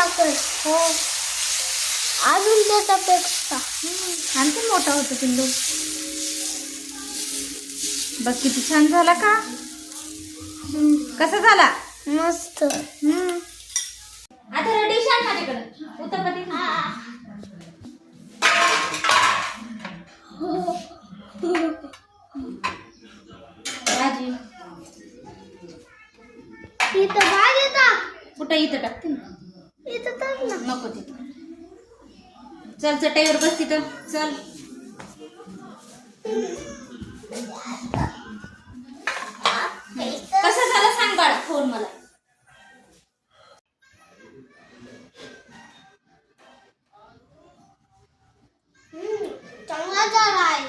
साखर हो. अजून त्याच्यापेक्षा आणखी मोठा होतो पिल्लू. बघ किती छान झाला का. कसा झाला. मस्त. आता रेडी शान माझ्याकडे उत्तपती. भाजी इथं भाजी टाक. कुठं इथं टाकते ना. इथं टाक ना. नको तिथं. चल चटईवर बस तिथं. चल. कसं झालं सांग बाळा फोन मला. चांगला झालाय.